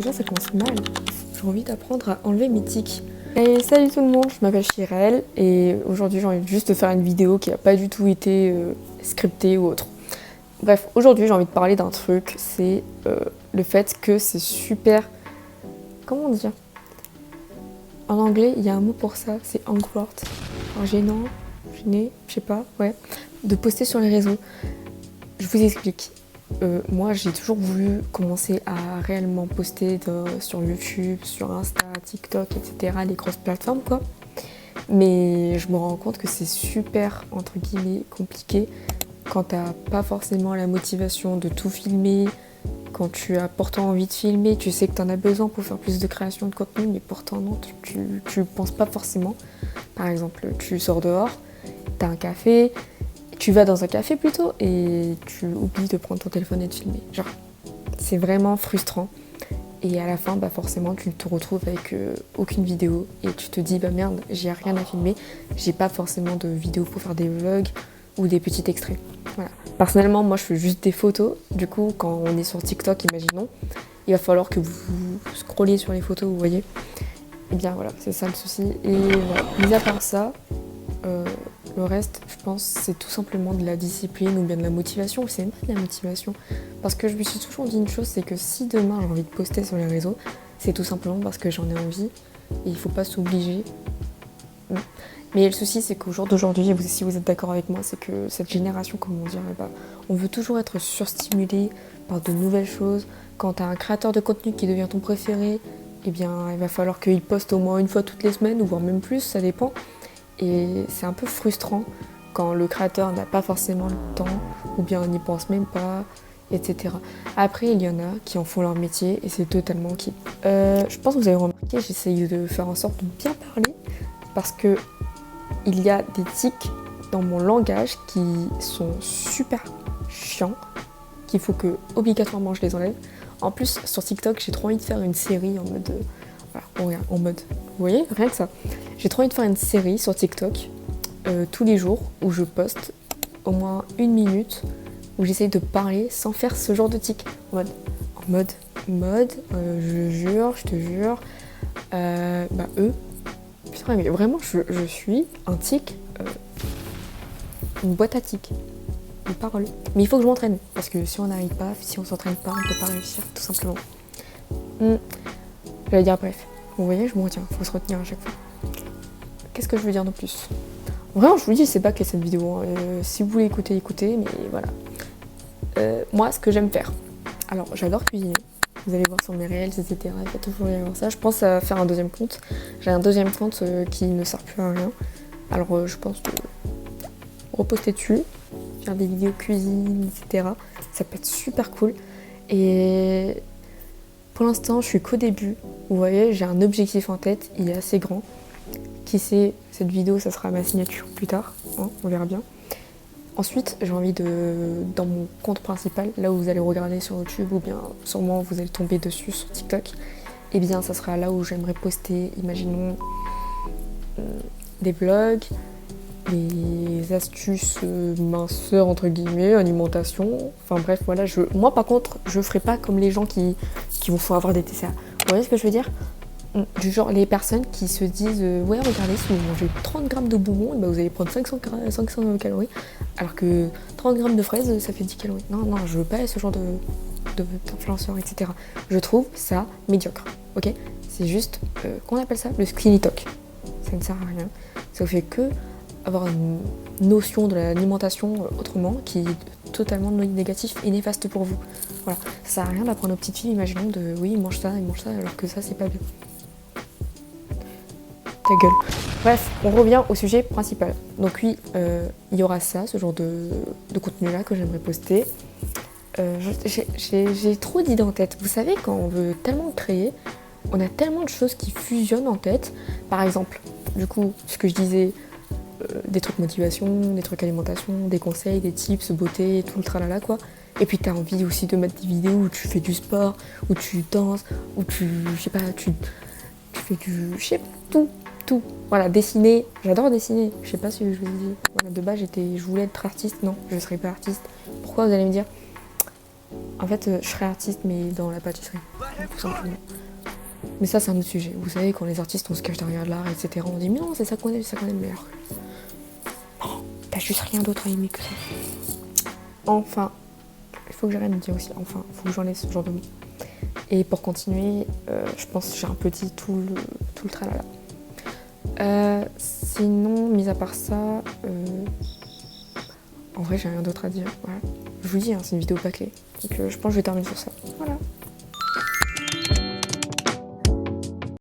déjà ça commence mal. J'ai envie d'apprendre à enlever mes tics. Et salut tout le monde, je m'appelle Chirel et aujourd'hui j'ai envie juste de faire une vidéo qui n'a pas du tout été scriptée ou autre. Bref, aujourd'hui j'ai envie de parler d'un truc, c'est le fait que c'est super... Comment dire? En anglais, il y a un mot pour ça, c'est awkward. Alors, gêné, je sais pas, ouais. De poster sur les réseaux. Je vous explique. Moi, j'ai toujours voulu commencer à réellement poster sur YouTube, sur Insta, TikTok, etc., les grosses plateformes, quoi. Mais je me rends compte que c'est super, entre guillemets, compliqué quand t'as pas forcément la motivation de tout filmer, quand tu as pourtant envie de filmer, tu sais que t'en as besoin pour faire plus de création de contenu, mais pourtant non, tu penses pas forcément. Par exemple, tu sors dehors, t'as un café, tu vas dans un café plutôt et tu oublies de prendre ton téléphone et de filmer. Genre, c'est vraiment frustrant. Et à la fin, bah forcément, tu te retrouves avec aucune vidéo et tu te dis, bah merde, j'ai rien à filmer, j'ai pas forcément de vidéo pour faire des vlogs ou des petits extraits. Voilà. Personnellement, moi, je fais juste des photos. Du coup, quand on est sur TikTok, imaginons, il va falloir que vous scrollez sur les photos, vous voyez. Et bien voilà, c'est ça le souci. Et voilà, mis à part ça, le reste, je pense, c'est tout simplement de la discipline ou bien de la motivation. C'est même pas de la motivation. Parce que je me suis toujours dit une chose, c'est que si demain j'ai envie de poster sur les réseaux, c'est tout simplement parce que j'en ai envie. Et il faut pas s'obliger. Mais le souci, c'est qu'au jour d'aujourd'hui, si vous êtes d'accord avec moi, c'est que cette génération, comment dire, on veut toujours être surstimulé par de nouvelles choses. Quand tu as un créateur de contenu qui devient ton préféré, eh bien, il va falloir qu'il poste au moins une fois toutes les semaines, ou voire même plus, ça dépend. Et c'est un peu frustrant quand le créateur n'a pas forcément le temps, ou bien n'y pense même pas, etc. Après, il y en a qui en font leur métier, et c'est totalement qui. Je pense que vous avez remarqué, j'essaye de faire en sorte de bien parler, parce que il y a des tics dans mon langage qui sont super chiants, qu'il faut que obligatoirement je les enlève. En plus, sur TikTok, j'ai trop envie de faire une série en mode... voilà, on regarde, en mode... Vous voyez, rien que ça. J'ai trop envie de faire une série sur TikTok tous les jours où je poste au moins 1 minute où j'essaye de parler sans faire ce genre de tic. En mode, je te jure, Putain, mais vraiment, je suis un tic, une boîte à tic, une parole. Mais il faut que je m'entraîne, parce que si on n'arrive pas, si on s'entraîne pas, on peut pas réussir, tout simplement. J'allais dire bref. Vous voyez, je me retiens, faut se retenir à chaque fois. Qu'est-ce que je veux dire de plus? Vraiment, je vous dis, c'est pas que cette vidéo. Hein. Si vous voulez écouter, écoutez, mais voilà. Moi, ce que j'aime faire. Alors, j'adore cuisiner. Vous allez voir sur mes réels, etc. Il faut toujours y avoir ça. Je pense à faire un deuxième compte. J'ai un deuxième compte qui ne sert plus à rien. Alors je pense reposter dessus, faire des vidéos cuisine, etc. Ça peut être super cool. Et pour l'instant, je suis qu'au début. Vous voyez, j'ai un objectif en tête, il est assez grand. Qui sait, cette vidéo, ça sera ma signature plus tard. Hein, on verra bien. Ensuite, j'ai envie dans mon compte principal, là où vous allez regarder sur YouTube ou bien sûrement vous allez tomber dessus sur TikTok, et bien ça sera là où j'aimerais poster, imaginons, des vlogs, des astuces minceurs entre guillemets, alimentation, enfin bref voilà, moi par contre je ferai pas comme les gens qui vont avoir des TCA. Vous voyez ce que je veux dire? Du genre les personnes qui se disent ouais regardez si vous mangez 30 grammes de bonbons, bah, vous allez prendre 500 calories alors que 30 grammes de fraises ça fait 10 calories. Non, je veux pas être ce genre d'influenceur, etc. Je trouve ça médiocre, ok? C'est juste, qu'on appelle ça le skinny talk. Ça ne sert à rien. Ça vous fait que avoir une notion de l'alimentation autrement qui est totalement négatif et néfaste pour vous. Voilà, ça sert à rien d'apprendre aux petites filles, imaginons oui, ils mangent ça, alors que ça c'est pas bien. Ta gueule. Bref, on revient au sujet principal. Donc oui, il y aura ça, ce genre de contenu-là que j'aimerais poster. J'ai trop d'idées en tête. Vous savez, quand on veut tellement créer, on a tellement de choses qui fusionnent en tête. Par exemple, du coup, ce que je disais, des trucs motivation, des trucs alimentation, des conseils, des tips, beauté, tout le tralala quoi. Et puis t'as envie aussi de mettre des vidéos où tu fais du sport, où tu danses, où tu fais je sais pas, tout. Voilà, dessiner, j'adore dessiner. Je sais pas si je vous ai dit. Voilà, de base, je voulais être artiste. Non, je serais pas artiste. Pourquoi, vous allez me dire? En fait, je serais artiste, mais dans la pâtisserie. rien, tout simplement. Mais ça, c'est un autre sujet. Vous savez, quand les artistes, on se cache derrière l'art, etc., on dit, mais non, c'est ça qu'on est le meilleur. Non, t'as juste rien d'autre à aimer que ça. Enfin, il faut que j'arrête de dire aussi, enfin, il faut que j'enlève ce genre de mots. Et pour continuer, je pense que j'ai un peu dit tout le tralala. Sinon, mis à part ça, en vrai, j'ai rien d'autre à dire. Voilà. Je vous dis, hein, c'est une vidéo bâclée. Donc je pense que je vais terminer sur ça. Voilà.